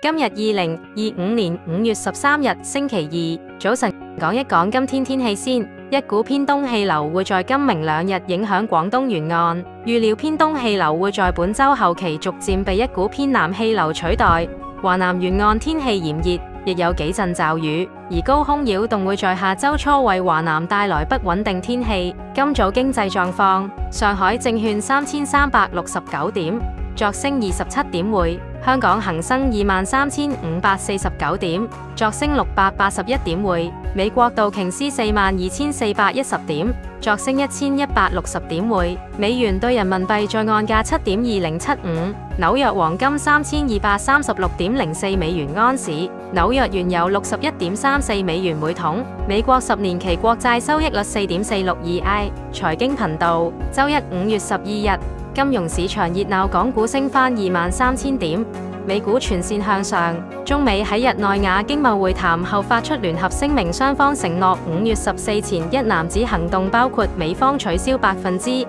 今日2025年5月13日星期二早晨，講一講今天天氣先。一股偏東氣流會在今明兩日影響廣東沿岸，預料偏東氣流會在本週後期逐漸被一股偏南氣流取代。華南沿岸天氣炎熱，亦有幾陣驟雨，而高空擾動會在下週初為華南帶來不穩定天氣。今早經濟狀況，上海證券3369點，昨升27點匯；香港恒生23549點，昨升681點匯；美國道瓊斯42410點，昨升1160點匯。美元對人民幣在岸價7.2075，紐約黃金3236.04美元盎司，紐約原油61.34美元每桶，美國10年期國債收益率4.462%。財經頻道，周一5月12日。金融市場熱鬧，港股升返23000點，美股全線向上。中美喺日內瓦經貿會談後發出聯合聲明，雙方承諾5月14前一攬子行動，包括美方取消91%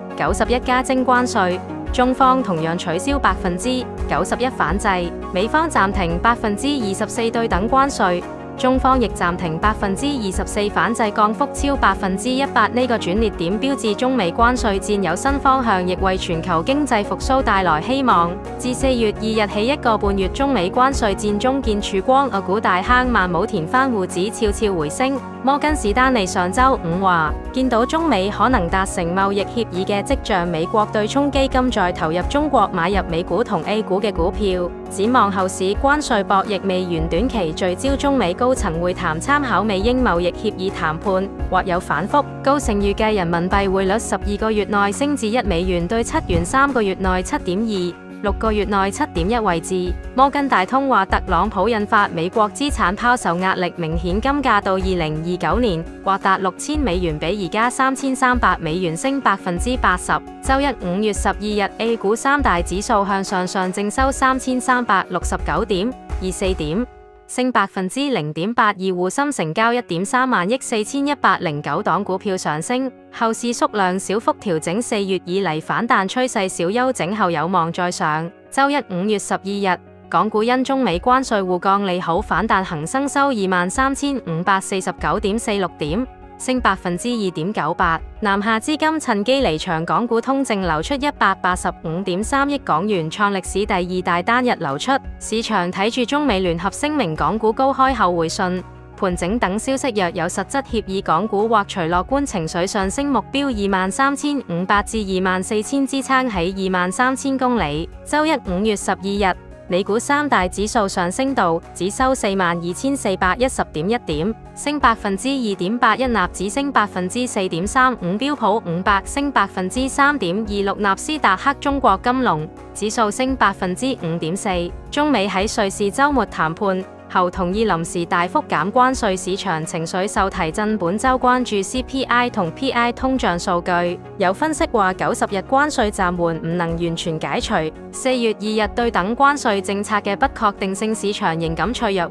加徵關稅，中方同樣取消91%反制，美方暫停24%對等關稅，中方亦暫停24%反制，降幅超100%。呢個轉捩點標誌中美關稅戰有新方向，亦為全球經濟復甦帶來希望。自4月2日起1個半月，中美關稅戰中見曙光，股大坑萬冇田番滬指悄悄回升。摩根士丹利上週五話，見到中美可能達成貿易協議嘅跡象。美國對沖基金在投入中國買入美股同 A 股嘅股票。展望後市，關稅博弈未完，短期聚焦中美高層會談，參考美英貿易協議談判，或有反覆。高盛預計人民幣匯率12個月內升至1美元對7元，3個月內7.2。6個月內7.1位置。摩根大通話，特朗普引發美國資產拋售壓力明顯，金價到2029年或達6000美元，比而家3300美元升80%。周一5月12日 A 股三大指數向上，上證收3369.24點，升0.82%，滬深成交1.3萬億4109檔股票上升，後市縮量小幅調整，4月以嚟反彈趨勢小休整後有望再上。周一5月12日，港股因中美關稅互降利好反彈，恒生收23549.46點，升2.98%。南下資金趁機離場，港股通淨流出185.3億港元，創歷史第2大單日流出。市場睇住中美聯合聲明，港股高開後回順，盤整等消息，若有實質協議，港股或隨樂觀情緒上升，目標23500至24000，支撐喺23000公里。周一5月12日。美股三大指數上升，道指收42410.1點，升2.81%，納指升4.35%，標普500升3.26%，納斯達克中國金龍指數升5.4%。中美喺瑞士週末談判後同意臨時大幅減關稅，市場情緒受提振。本週關注 CPI 同 PI 通脹數據，有分析話90日關稅暫緩唔能完全解除4月2日對等關稅政策嘅不確定性，市場仍感脆弱。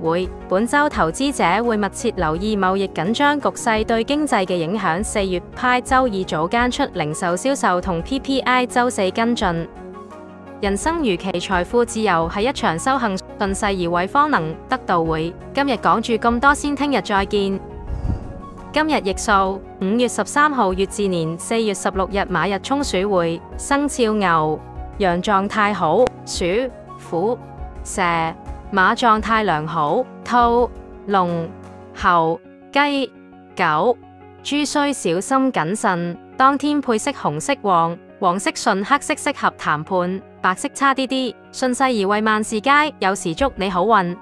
本週投資者會密切留意貿易緊張局勢對經濟嘅影響。4月 PI 週二早間出零售銷售同 PPI 週四跟進。人生如期，財富自由係一場修行，順勢而為方能得到會。今日講住咁多先，聽日再見。今日譯數5月13號月至年4月16日馬日沖鼠會，生肖牛，羊狀態好，鼠、虎、蛇；馬狀態良好，兔、龍、猴、雞、狗；豬需小心謹慎。當天配色紅色旺，黃色順，黑色適合談判，白色差啲啲。順勢而為萬事皆，有時祝你好運。